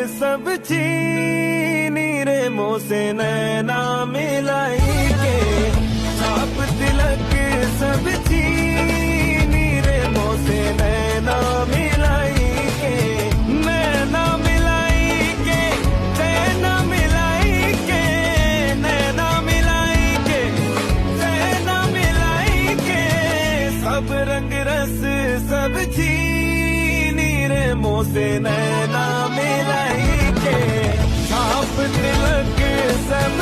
सब चीनी रे मुँह से नैना मिलाई के, छाप तिलक सब चीनी रे मुँह से नैना मिलाई के, नैना मिलाई के, नैना मिलाई के, नैना मिलाई के, नैना मिलाई के, सब रंग रस सब चीनी रे मुँह से नैना मिलाई के, छाप तिलक सब